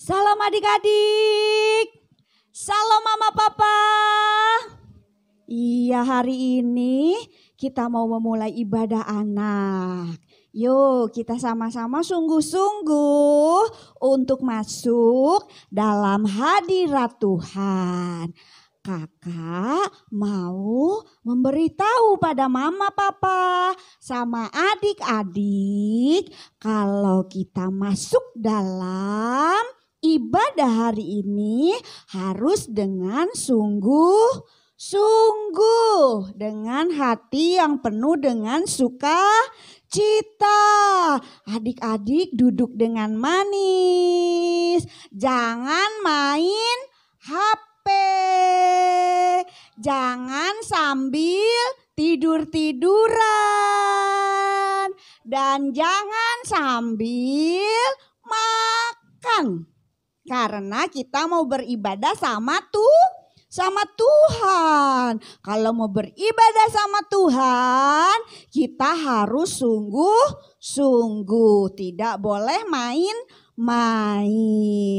Salam adik-adik. Salam mama papa. Iya, hari ini kita mau memulai ibadah anak. Yuk kita sama-sama sungguh-sungguh untuk masuk dalam hadirat Tuhan. Kakak mau memberitahu pada mama papa sama adik-adik kalau kita masuk dalam ibadah hari ini harus dengan sungguh-sungguh, dengan hati yang penuh dengan sukacita. Adik-adik duduk dengan manis, jangan main HP. Jangan sambil tidur-tiduran dan jangan sambil makan. Karena kita mau beribadah sama Tuhan. Kalau mau beribadah sama Tuhan, kita harus sungguh-sungguh, tidak boleh main.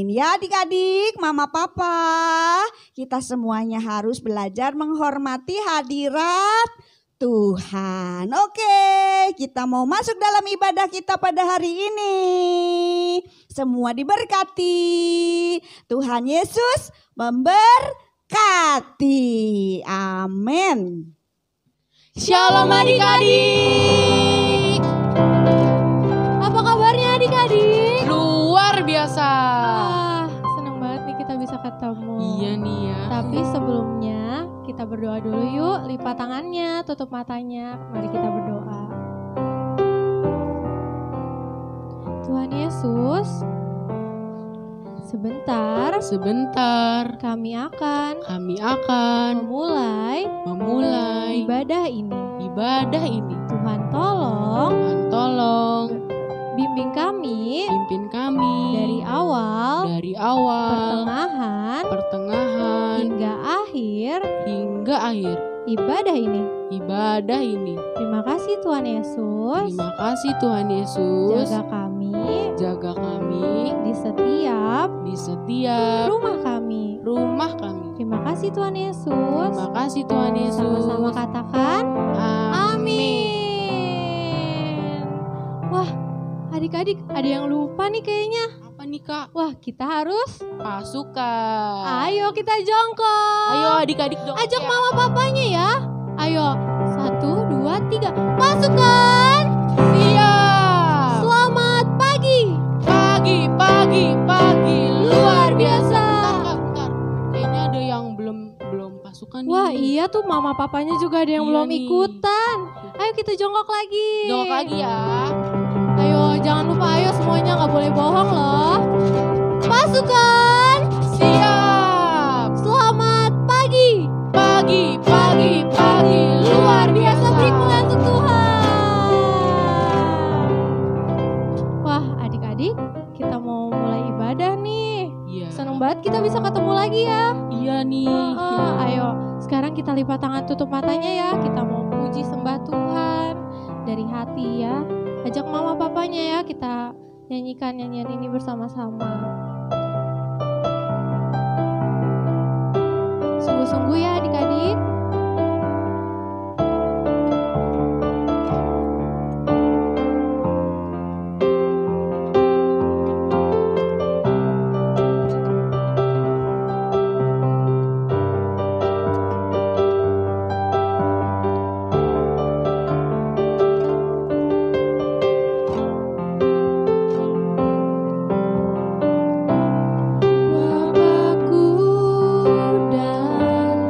Ya adik-adik, mama papa, kita semuanya harus belajar menghormati hadirat Tuhan. Oke, kita mau masuk dalam ibadah kita pada hari ini. Semua diberkati. Tuhan Yesus memberkati. Amin. Shalom adik-adik. Apa kabarnya adik-adik? Luar biasa. Senang banget nih kita bisa ketemu. Iya nih ya. Tapi sebelumnya kita berdoa dulu yuk. Lipat tangannya, tutup matanya. Mari kita berdoa. Tuhan Yesus, sebentar kami akan memulai ibadah ini. Tuhan tolong bimbing kami dari awal, pertengahan hingga akhir ibadah ini. Terima kasih Tuhan Yesus. Jaga kami di setiap rumah kami. Terima kasih Tuhan Yesus. Sama-sama katakan amin. Wah, adik-adik ada yang lupa nih kayaknya. Apa nih Kak? Wah, kita harus Pasukan. Ayo kita jongkok. Ayo adik-adik dong. Ajak mama papanya ya. Ayo, 1, 2, 3. Pasukan. Siap. Selamat pagi. Pagi. Luar biasa. Bentar. Kayaknya ada yang belum pasukan nih. Wah iya tuh mama papanya juga ada yang Iya belum nih. ikutan. Ayo kita jongkok lagi. Jongkok lagi ya. Ayo jangan lupa ayo semuanya gak boleh bohong loh. Pasukan. Siap. Selamat pagi. Pagi. Luar biasa, beri pujian untuk Tuhan. Wah adik-adik kita mau mulai ibadah nih. Iya. Seneng banget kita bisa ketemu lagi ya. Iya nih. Ayo sekarang kita lipat tangan tutup matanya ya. Kita mau puji sembah Tuhan dari hati ya. Ajak mama papanya ya, kita nyanyikan nyanyian ini bersama-sama. Sungguh-sungguh ya adik-adik. Bapakku datang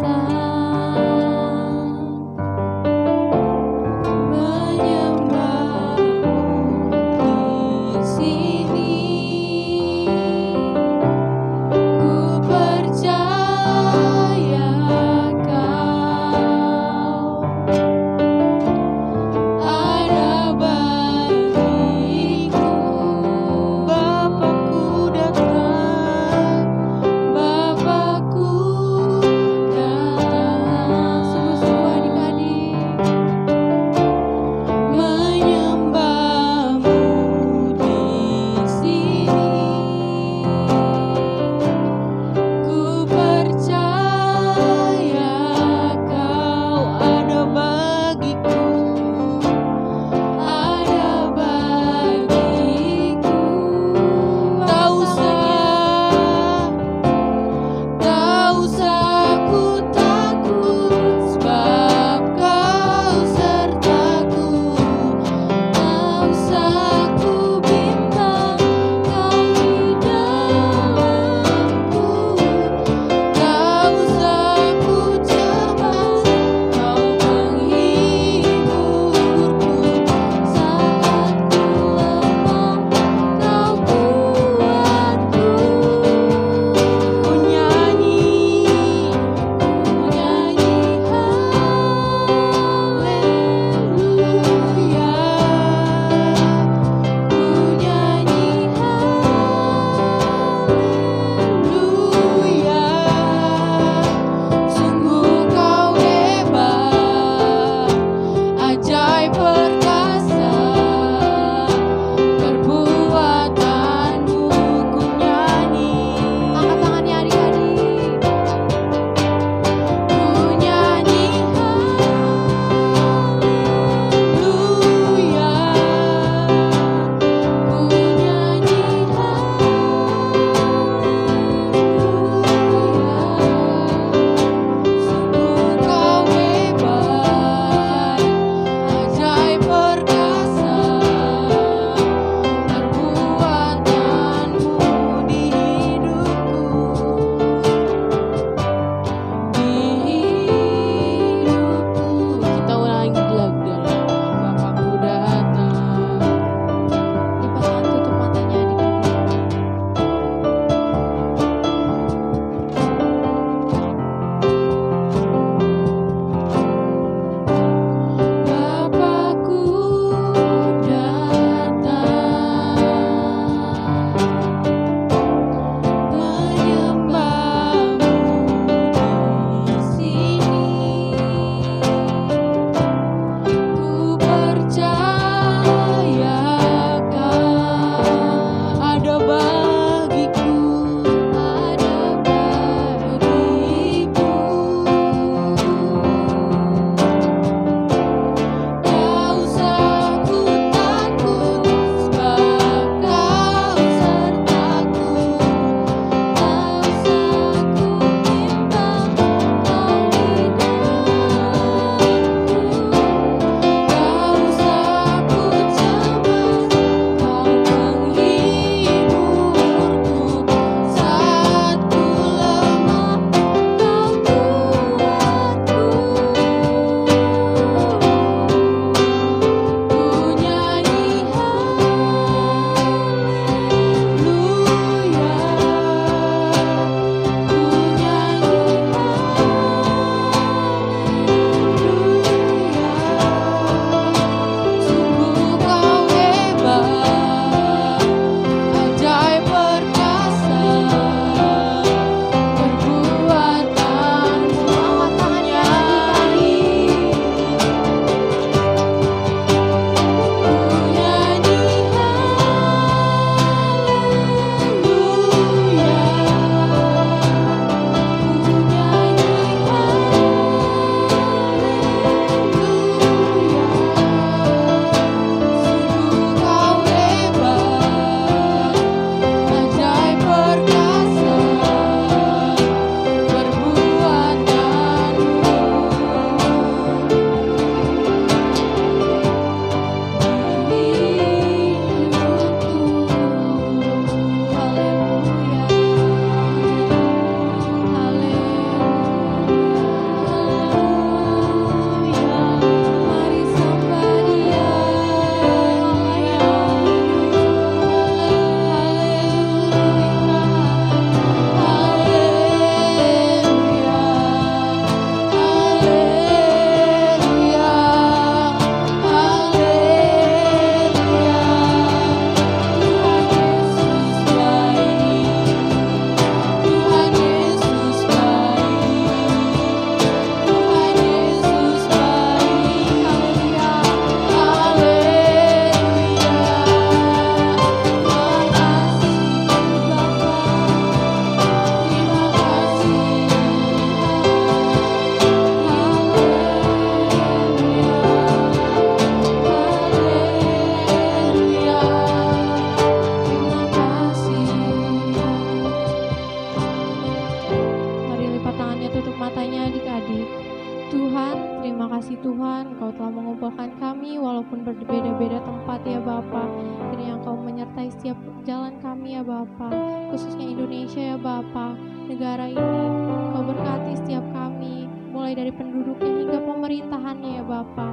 walaupun berbeda-beda tempat ya Bapa. Kiranya Engkau menyertai setiap jalan kami ya Bapa, khususnya Indonesia ya Bapa. Negara ini Engkau berkati setiap kami, mulai dari penduduknya hingga pemerintahannya ya Bapa.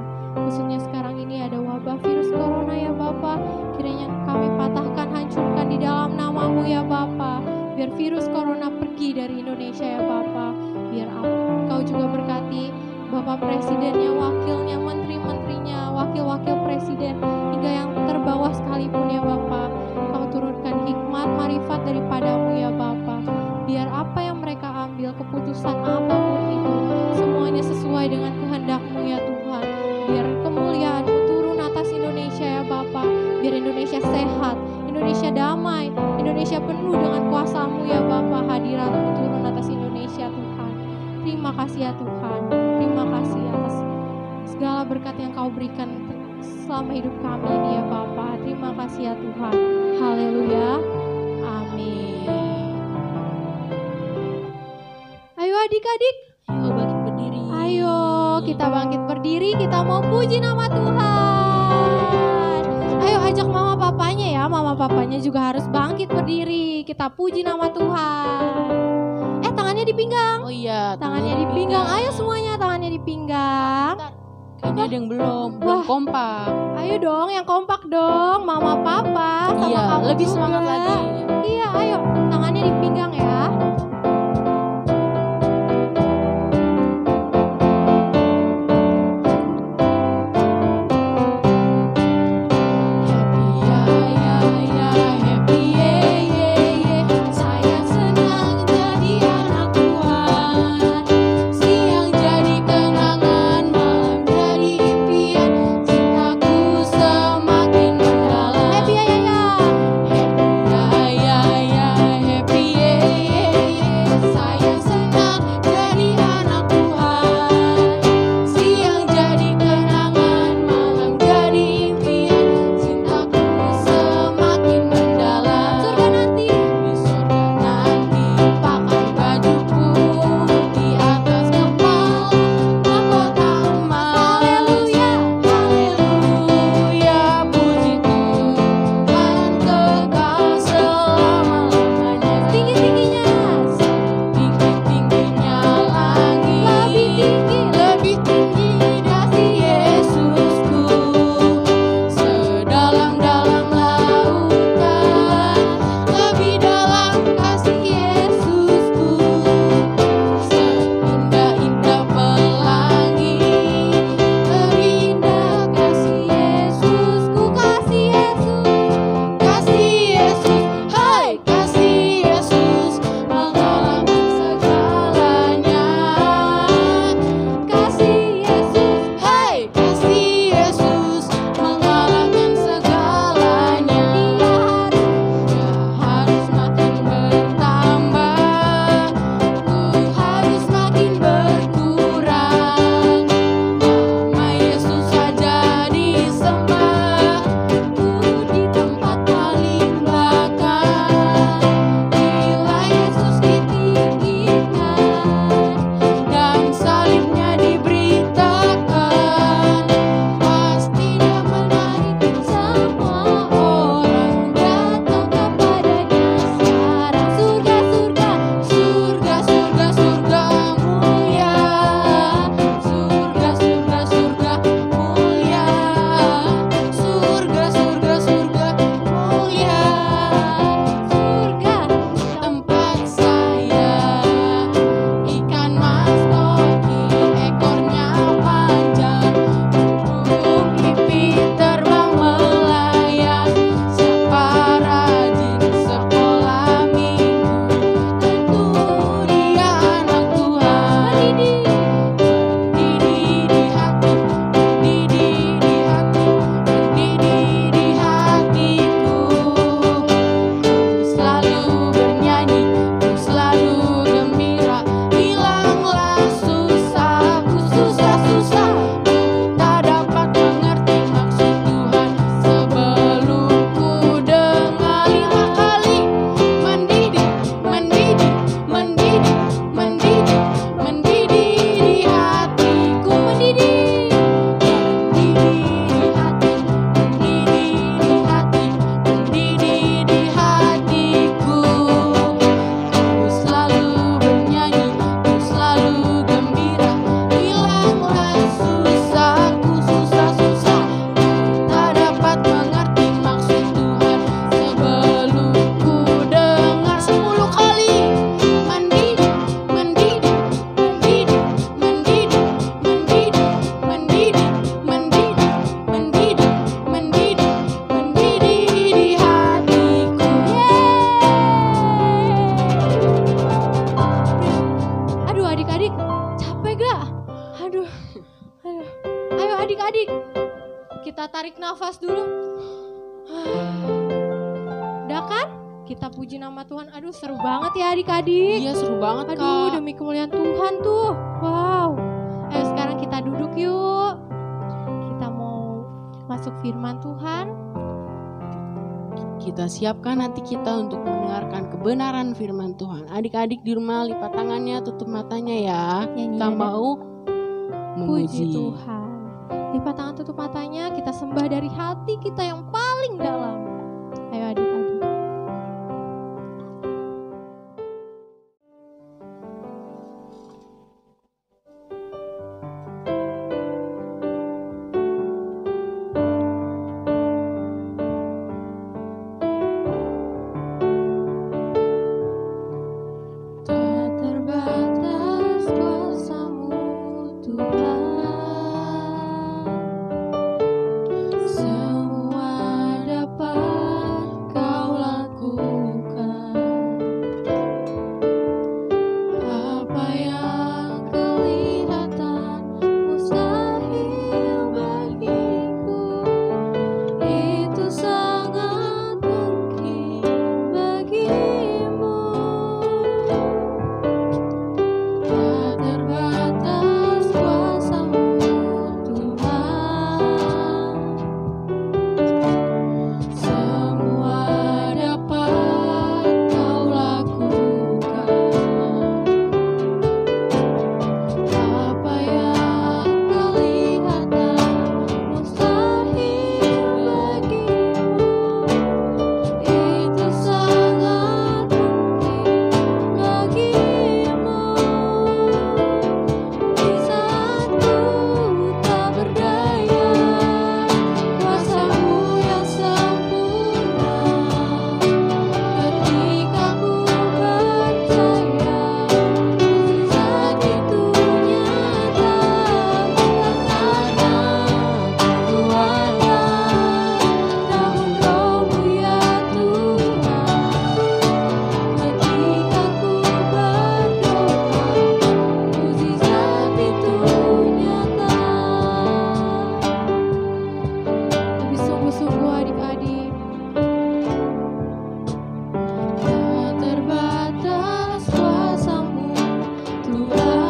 Khususnya sekarang ini ada wabah virus corona ya Bapa. Kiranya kami patahkan, hancurkan di dalam nama-Mu ya Bapa. Biar virus corona pergi dari Indonesia ya Bapa. Biar Engkau juga berkati Bapak Presidennya, wakilnya, menteri-menterinya, wakil-wakil presiden, hingga yang terbawah sekalipun ya Bapa. Kau turunkan hikmat, marifat daripada-Mu ya Bapa. Biar apa yang mereka ambil, keputusan apapun itu, semuanya sesuai dengan kehendak-Mu ya Tuhan. Biar kemuliaan-Mu turun atas Indonesia ya Bapa. Biar Indonesia sehat, Indonesia damai, Indonesia penuh dengan kuasa-Mu ya Bapa. Hadirat-Mu turun atas Indonesia Tuhan. Terima kasih ya Tuhan. Terima kasih atas segala berkat yang Kau berikan selama hidup kami ini ya Bapa. Terima kasih ya Tuhan. Haleluya. Amin. Ayo adik-adik, Ayo bangkit berdiri. ayo kita bangkit berdiri, kita mau puji nama Tuhan. Ayo ajak mama papanya ya, mama papanya juga harus bangkit berdiri. Kita puji nama Tuhan. Tangannya di pinggang. Oh iya, Tangannya di pinggang. Ayo semuanya tangannya di pinggang. Kayaknya ada yang belum Wah. kompak. Ayo dong, yang kompak dong, mama papa sama Iya, kamu lebih juga. semangat lagi. Iya, ayo tangannya di pinggang ya. Happy Kita tarik nafas dulu. Udah kan? Kita puji nama Tuhan. Aduh seru banget ya adik-adik. Iya seru banget Aduh Kak. demi kemuliaan Tuhan tuh. Wow. Ayo sekarang kita duduk yuk. Kita mau masuk firman Tuhan. Kita siapkan hati kita untuk mendengarkan kebenaran firman Tuhan. Adik-adik di rumah lipat tangannya, tutup matanya ya. Nyanyi Kita ada. mau Puji memuji. Tuhan. Lipat tangan tutup matanya. Kita sembah dari hati kita yang paling dalam. Ayo adik-adik. Tak terbatas kuasa-Mu Tuhan, semua dapat Kau lakukan. Apa yang kelihatan mustahil bagiku, itu sangat mungkin bagimu. Tak terbatas kuasa-Mu Tuhan, semua dapat Kau lakukan. Apa yang kelihatan mustahil bagimu, itu sangat mungkin bagimu. Di saat ku tak berdaya, kuasa-Mu yang sempurna. Ketika ku percaya, mukjizat itu nyata. Bukan karena kekuatan, namun Roh-Mu ya Tuhan. Ketika ku berdoa, mukjizat itu nyata. Lebih sungguh-sungguh adik-adik. Tak terbatas kuasa-Mu Tuhan,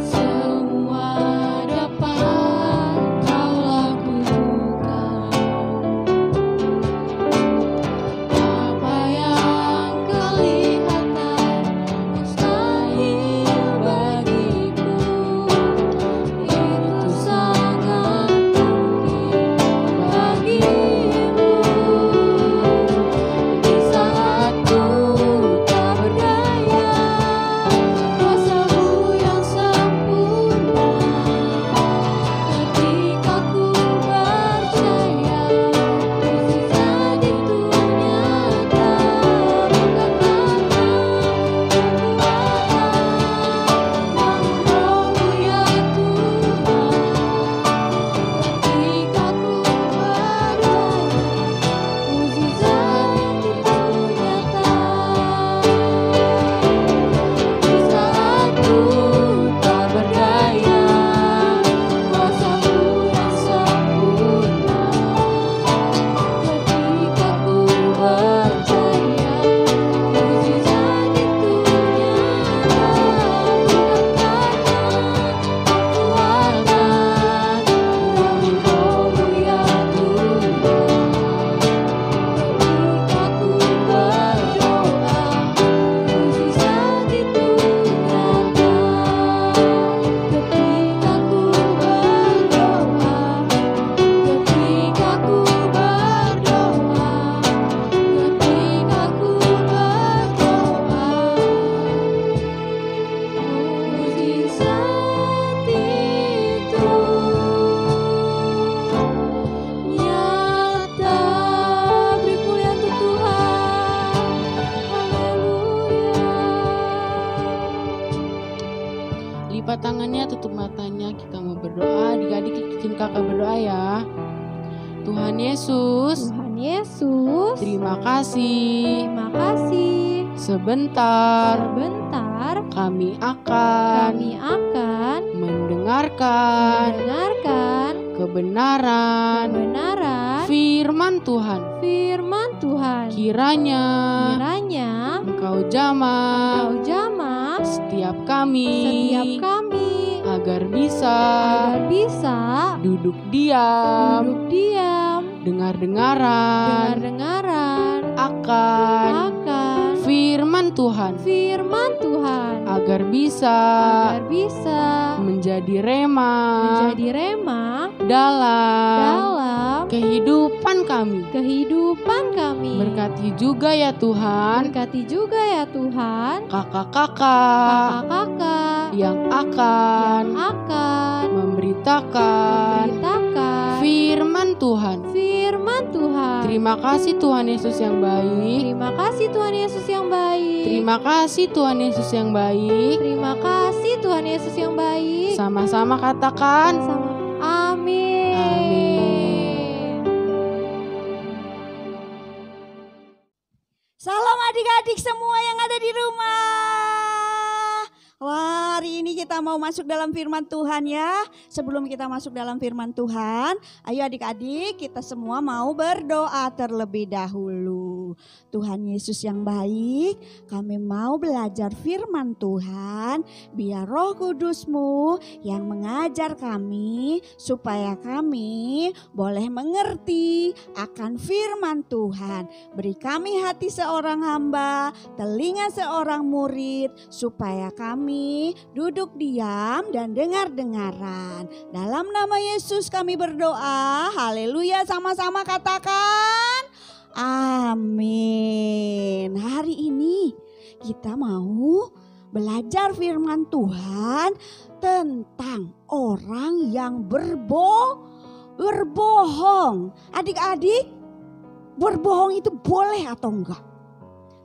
semua dapat Kau lakukan. Apa yang kelihatan mustahil bagiku, itu sangat mungkin bagimu. Di saat ku tak berdaya, kuasa-Mu yang sempurna. Ketika ku percaya, mukjizat itu nyata. Bukan karena kekuatan, namun Roh-Mu ya Tuhan. Ketika ku berdoa, mukjizat itu nyata. Di saat ku tak berdaya, kuasa-Mu yang sempurna. Ketika ku percaya, mukjizat itu nyata. Bukan karena kekuatan, namun Roh-Mu ya Tuhan. Ketika ku berdoa, mukjizat itu nyata. Ketika ku berdoa, ketika ku berdoa, ketika ku berdoa, mukjizat itu nyata. Beri pujian untuk Tuhan. Haleluya. Lipat tangannya, tutup matanya. Kita mau berdoa. Adik-adik izin kakak berdoa ya. Tuhan Yesus, Tuhan Yesus, terima kasih. terima kasih. Sebentar Sebentar kami akan kami akan mendengar mendengarkan kebenaran firman Tuhan. Kiranya Engkau jamah setiap kami agar bisa duduk diam dengar-dengaran akan firman Tuhan agar bisa menjadi rema dalam kehidupan kami. Berkati juga ya Tuhan kakak-kakak yang akan memberitakan firman Tuhan. Terima kasih Tuhan Yesus yang baik. Sama-sama katakan amin. Salam adik-adik semua yang ada di rumah. Wah, hari ini kita mau masuk dalam firman Tuhan ya. Sebelum kita masuk dalam firman Tuhan, ayo adik-adik kita semua mau berdoa terlebih dahulu. Tuhan Yesus yang baik, kami mau belajar firman Tuhan. Biar Roh Kudus-Mu yang mengajar kami supaya kami boleh mengerti akan firman Tuhan. Beri kami hati seorang hamba, telinga seorang murid, supaya kami duduk diam dan dengar-dengaran. Dalam nama Yesus kami berdoa. Haleluya, sama-sama katakan amin. Hari ini kita mau belajar firman Tuhan tentang orang yang berbohong. Adik-adik, berbohong itu boleh atau enggak?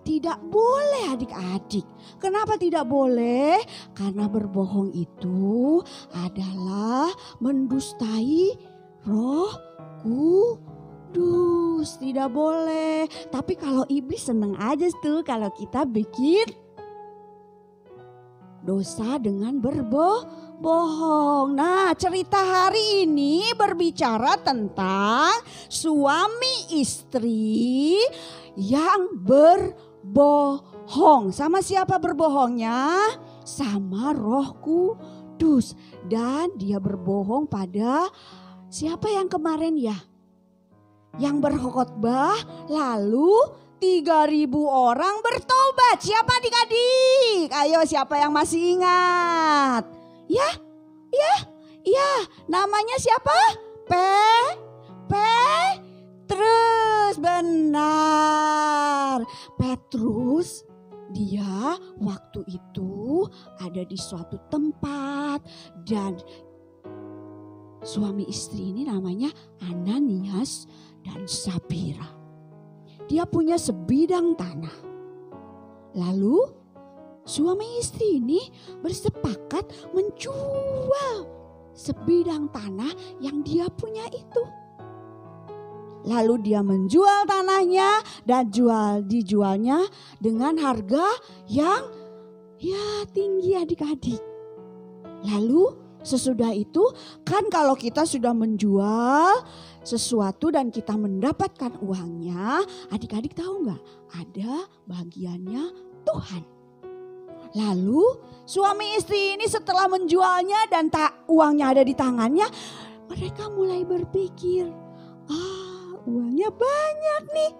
Tidak boleh adik-adik. Kenapa tidak boleh? Karena berbohong itu adalah mendustai Roh Kudus. Tidak boleh. Tapi kalau iblis senang aja tuh kalau kita bikin dosa dengan berbohong. Nah, cerita hari ini berbicara tentang suami istri yang berbohong. Sama siapa berbohongnya? Sama Roh Kudus. Dan dia berbohong pada siapa yang kemarin ya? Yang berkhotbah lalu 3.000 orang bertobat. Siapa adik-adik? Ayo, siapa yang masih ingat? Ya, namanya siapa? Petrus, benar. Petrus, dia waktu itu ada di suatu tempat dan suami istri ini namanya Ananias dan Sapira. Dia punya sebidang tanah. Lalu suami istri ini bersepakat menjual sebidang tanah yang dia punya itu. Lalu dia menjual tanahnya dan dijualnya dengan harga yang tinggi adik-adik. Lalu sesudah itu kan kalau kita sudah menjual sesuatu dan kita mendapatkan uangnya, adik-adik tahu nggak? Ada bagiannya Tuhan. Lalu suami istri ini setelah menjualnya dan uangnya ada di tangannya, mereka mulai berpikir, uangnya banyak nih,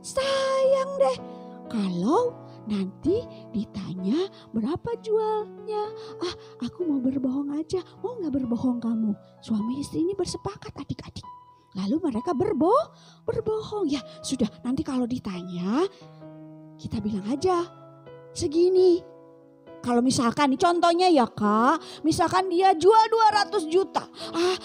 sayang deh kalau nanti ditanya berapa jualnya. Aku mau berbohong aja. Mau gak berbohong kamu? Suami istri ini bersepakat adik-adik. Lalu mereka berbohong. Ya sudah, nanti kalau ditanya kita bilang aja segini. Kalau misalkan nih contohnya ya Kak, misalkan dia jual 200 juta.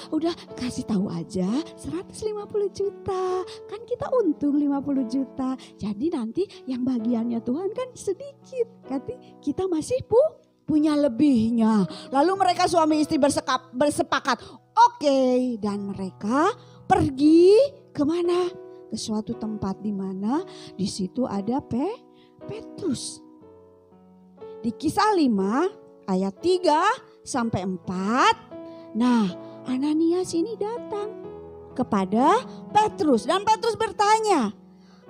Udah kasih tahu aja 150 juta. Kan kita untung 50 juta. Jadi nanti yang bagiannya Tuhan kan sedikit. Nanti kita masih punya lebihnya. Lalu mereka suami istri bersepakat. Oke, dan mereka pergi kemana? Ke suatu tempat di mana di situ ada Petrus. Di Kisah 5 ayat 3 sampai 4 Nah, Ananias ini datang kepada Petrus dan Petrus bertanya,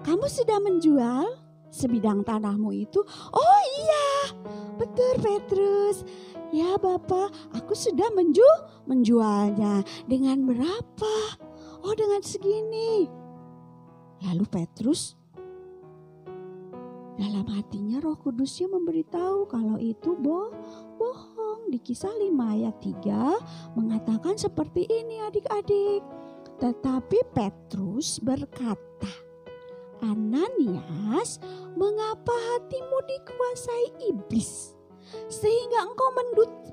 "Kamu sudah menjual sebidang tanahmu itu?" "Oh iya, betul Petrus. Ya Bapak, aku sudah menjualnya. Dengan berapa?" "Oh, dengan segini." Lalu Petrus dalam hatinya Roh Kudusnya memberitahu kalau itu bohong. Di Kisah 5 ayat 3 mengatakan seperti ini adik-adik. Tetapi Petrus berkata, "Ananias, mengapa hatimu dikuasai iblis sehingga engkau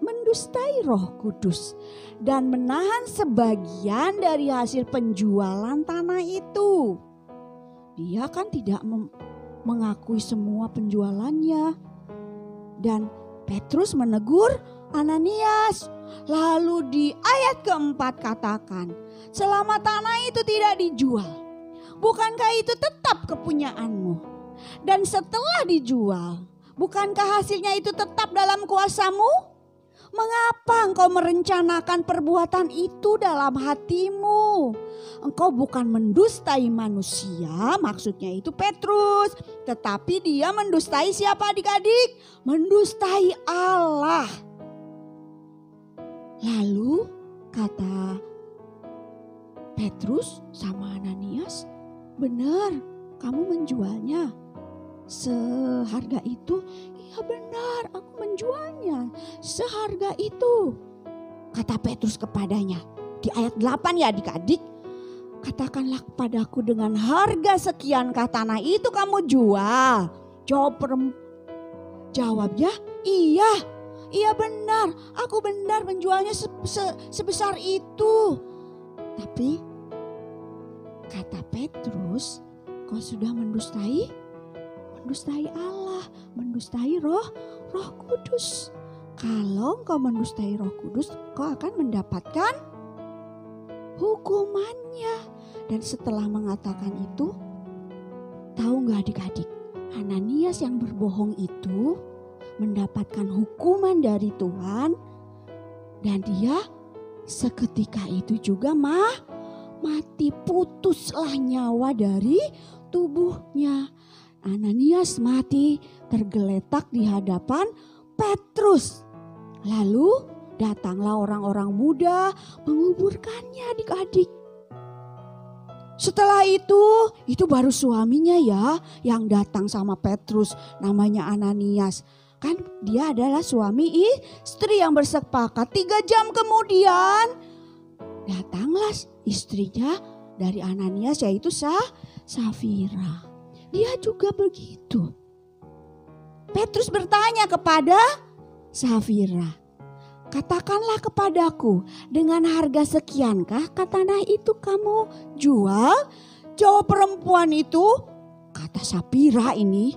mendustai Roh Kudus dan menahan sebagian dari hasil penjualan tanah itu?" Dia kan tidak mengakui semua penjualannya. Dan Petrus menegur Ananias. Lalu di ayat keempat katakan, "Selama tanah itu tidak dijual, bukankah itu tetap kepunyaanmu? Dan setelah dijual, bukankah hasilnya itu tetap dalam kuasamu? Mengapa engkau merencanakan perbuatan itu dalam hatimu? Engkau bukan mendustai manusia," maksudnya itu Petrus, "tetapi dia mendustai siapa adik-adik? Mendustai Allah." Lalu kata Petrus sama Ananias, "Benar, kamu menjualnya seharga itu?" "Iya benar, aku menjualnya seharga itu." Kata Petrus kepadanya di ayat 8 ya adik-adik, "Katakanlah kepadaku dengan harga sekian kah tanah itu kamu jual?" Jawabnya, Iya benar, aku benar menjualnya sebesar itu." Tapi kata Petrus, "Kau sudah mendustai Allah, mendustai Roh Kudus. Kalau engkau mendustai Roh Kudus, kau akan mendapatkan hukumannya." Dan setelah mengatakan itu, tahu nggak adik-adik, Ananias yang berbohong itu mendapatkan hukuman dari Tuhan, dan dia seketika itu juga mati, putuslah nyawa dari tubuhnya. Ananias mati tergeletak di hadapan Petrus. Lalu datanglah orang-orang muda menguburkannya adik-adik. Setelah itu baru suaminya ya yang datang sama Petrus, namanya Ananias. Kan dia adalah suami istri yang bersepakat. 3 jam kemudian datanglah istrinya dari Ananias, yaitu Safira. Dia juga begitu. Petrus bertanya kepada Safira, "Katakanlah kepadaku, dengan harga sekiankah tanah itu kamu jual?" Jawab perempuan itu, kata Safira ini,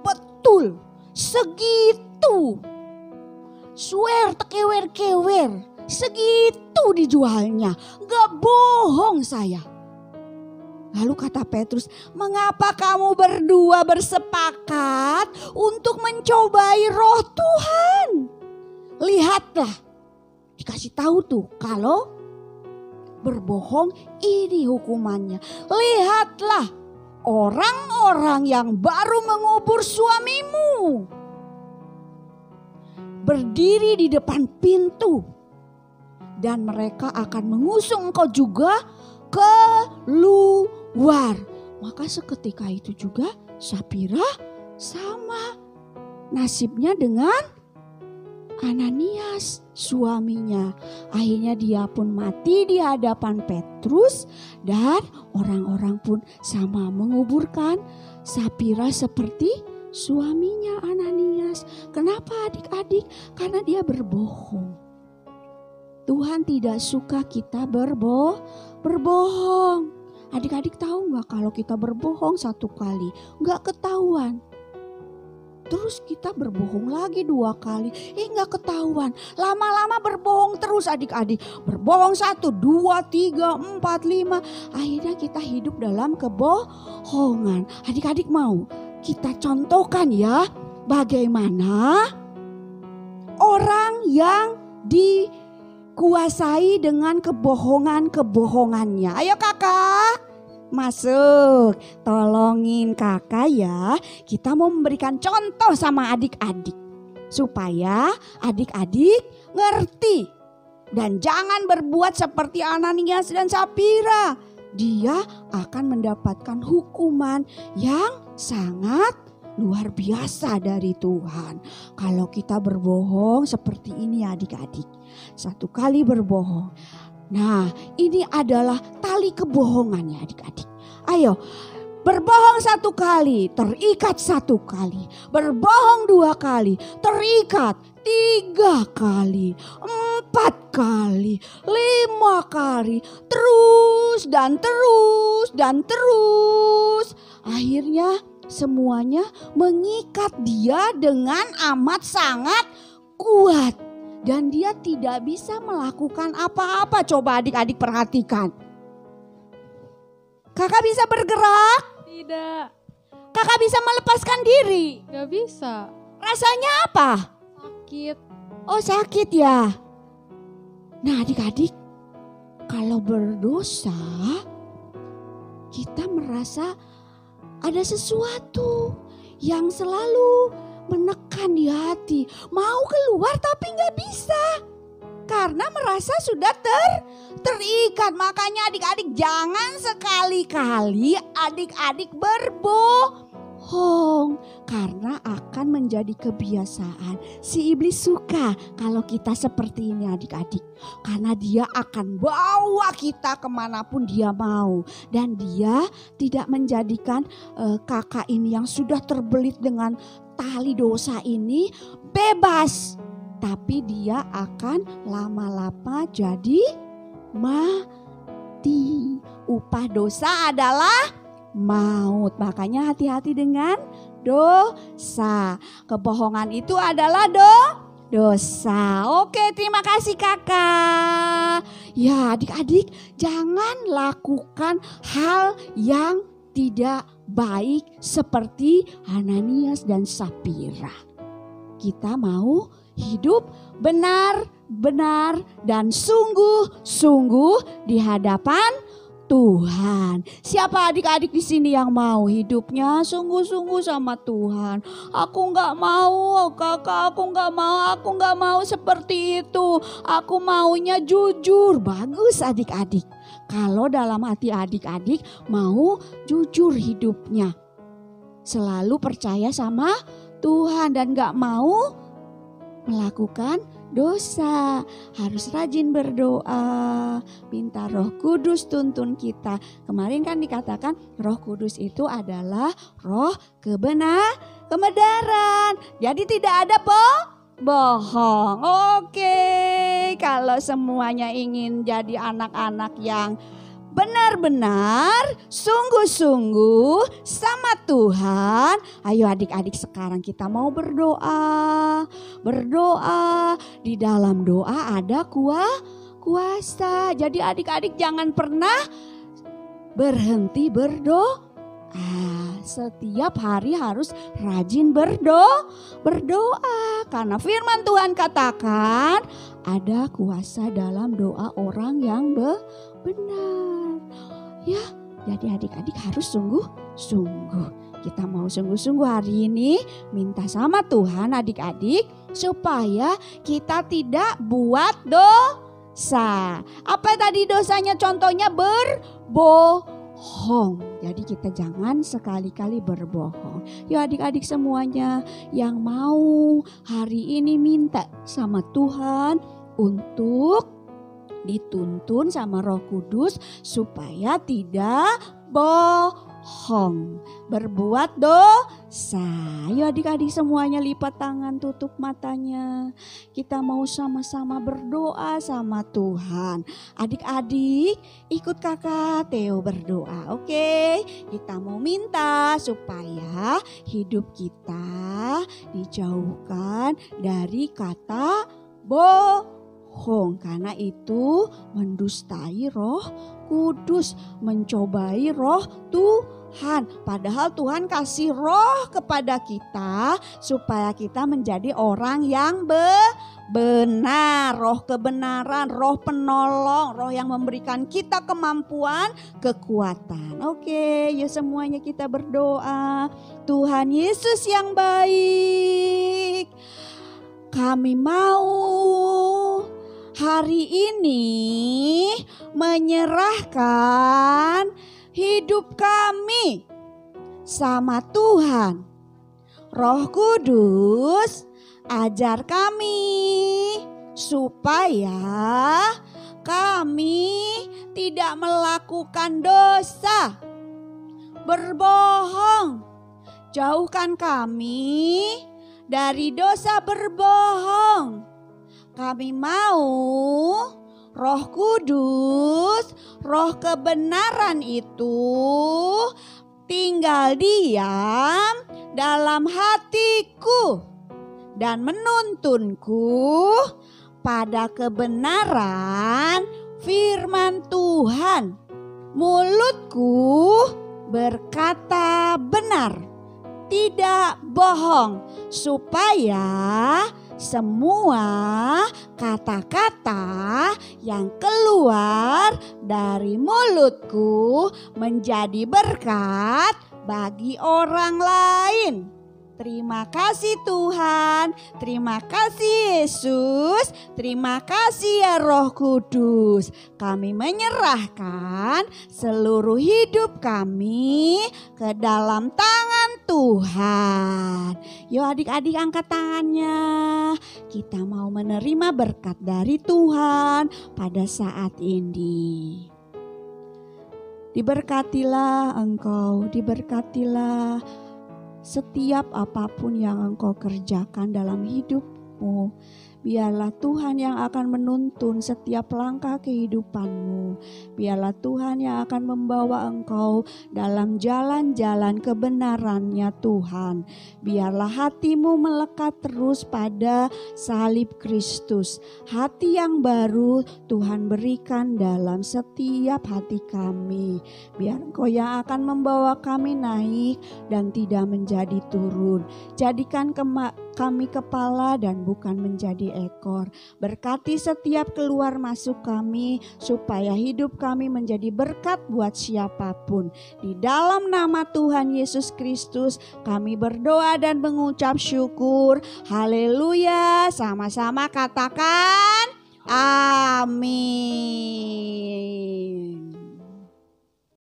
"Betul, segitu." Swear tekewer-kewer, segitu dijualnya. Gak bohong saya. Lalu kata Petrus, "Mengapa kamu berdua bersepakat untuk mencobai Roh Tuhan? Lihatlah," dikasih tahu tuh kalau berbohong ini hukumannya. "Lihatlah orang-orang yang baru mengubur suamimu berdiri di depan pintu, dan mereka akan mengusung engkau juga keluar." Maka seketika itu juga Safira sama nasibnya dengan Ananias suaminya. Akhirnya dia pun mati di hadapan Petrus, dan orang-orang pun sama menguburkan Safira seperti suaminya Ananias. Kenapa adik-adik? Karena dia berbohong. Tuhan tidak suka kita berbohong. Adik-adik tahu gak kalau kita berbohong 1 kali gak ketahuan, terus kita berbohong lagi 2 kali, gak ketahuan. Lama-lama berbohong terus adik-adik. Berbohong 1, 2, 3, 4, 5. Akhirnya kita hidup dalam kebohongan. Adik-adik mau kita contohkan ya bagaimana orang yang kuasai dengan kebohongan-kebohongannya. Ayo kakak, masuk. Tolongin kakak ya. Kita mau memberikan contoh sama adik-adik. Supaya adik-adik ngerti. Dan jangan berbuat seperti Ananias dan Sapira. Dia akan mendapatkan hukuman yang sangat luar biasa dari Tuhan. Kalau kita berbohong seperti ini adik-adik. Satu kali berbohong. Nah, ini adalah tali kebohongannya adik-adik. Ayo, berbohong satu kali, terikat satu kali. Berbohong 2 kali, terikat 3 kali, 4 kali, 5 kali. Terus dan terus dan terus. Akhirnya semuanya mengikat dia dengan amat sangat kuat. Dan dia tidak bisa melakukan apa-apa. Coba adik-adik perhatikan. Kakak bisa bergerak? Tidak. Kakak bisa melepaskan diri? Gak bisa. Rasanya apa? Sakit. Oh, sakit ya. Nah adik-adik, kalau berdosa kita merasa ada sesuatu yang selalu menekan di hati. Mau keluar tapi gak bisa. Karena merasa sudah terikat. Makanya adik-adik jangan sekali-kali adik-adik berbohong. Karena akan menjadi kebiasaan. Si iblis suka kalau kita seperti ini adik-adik. Karena dia akan bawa kita kemanapun dia mau. Dan dia tidak menjadikan kakak ini yang sudah terbelit dengan tali dosa ini bebas. Tapi dia akan lama-lama jadi mati. Upah dosa adalah maut. Makanya hati-hati dengan dosa. Kebohongan itu adalah dosa. Oke, terima kasih kakak. Ya adik-adik, jangan lakukan hal yang tidak baik seperti Ananias dan Sapira. Kita mau hidup benar-benar dan sungguh-sungguh di hadapan Tuhan. Siapa adik-adik di sini yang mau hidupnya sungguh-sungguh sama Tuhan? Aku nggak mau, kakak. Aku nggak mau seperti itu. Aku maunya jujur. Bagus adik-adik. Kalau dalam hati adik-adik mau jujur hidupnya, selalu percaya sama Tuhan dan nggak mau melakukan dosa. Harus rajin berdoa, minta Roh Kudus tuntun kita. Kemarin kan dikatakan Roh Kudus itu adalah roh kebenaran. Jadi tidak ada bohong. Oke, kalau semuanya ingin jadi anak-anak yang benar-benar sungguh-sungguh sama Tuhan. Ayo adik-adik, sekarang kita mau berdoa. Di dalam doa ada kuasa. Jadi adik-adik jangan pernah berhenti berdoa. Setiap hari harus rajin berdoa. Karena firman Tuhan katakan ada kuasa dalam doa orang yang benar. Ya, jadi adik-adik harus sungguh-sungguh. Kita mau sungguh-sungguh hari ini minta sama Tuhan adik-adik supaya kita tidak buat dosa. Apa tadi dosanya? Contohnya berbohong. Jadi kita jangan sekali-kali berbohong. Ya adik-adik semuanya yang mau hari ini minta sama Tuhan untuk dituntun sama Roh Kudus supaya tidak bohong, berbuat dosa. Ayo adik-adik semuanya lipat tangan, tutup matanya. Kita mau sama-sama berdoa sama Tuhan. Adik-adik ikut kakak Theo berdoa. Oke, kita mau minta supaya hidup kita dijauhkan dari kata bohong. Karena itu mendustai Roh Kudus, mencobai Roh Tuhan. Padahal Tuhan kasih roh kepada kita supaya kita menjadi orang yang benar, roh kebenaran, roh penolong, roh yang memberikan kita kemampuan, kekuatan. Oke, yuk semuanya kita berdoa. Tuhan Yesus yang baik, kami mau hari ini menyerahkan hidup kami sama Tuhan. Roh Kudus, ajar kami supaya kami tidak melakukan dosa, berbohong. Jauhkan kami dari dosa berbohong. Kami mau Roh Kudus, roh kebenaran itu tinggal diam dalam hatiku dan menuntunku pada kebenaran firman Tuhan. Mulutku berkata benar, tidak bohong, supaya semua kata-kata yang keluar dari mulutku menjadi berkat bagi orang lain. Terima kasih Tuhan, terima kasih Yesus, terima kasih ya Roh Kudus. Kami menyerahkan seluruh hidup kami ke dalam tangan Tuhan. Yuk adik-adik angkat tangannya. Kita mau menerima berkat dari Tuhan pada saat ini. Diberkatilah engkau, diberkatilah setiap apapun yang engkau kerjakan dalam hidupmu. Biarlah Tuhan yang akan menuntun setiap langkah kehidupanmu. Biarlah Tuhan yang akan membawa engkau dalam jalan-jalan kebenarannya Tuhan. Biarlah hatimu melekat terus pada salib Kristus. Hati yang baru Tuhan berikan dalam setiap hati kami. Biar Engkau yang akan membawa kami naik dan tidak menjadi turun. Jadikan kami kepala dan bukan menjadi ekor. Berkati setiap keluar masuk kami supaya hidup kami menjadi berkat buat siapapun. Di dalam nama Tuhan Yesus Kristus kami berdoa dan mengucap syukur. Haleluya. Sama-sama katakan amin.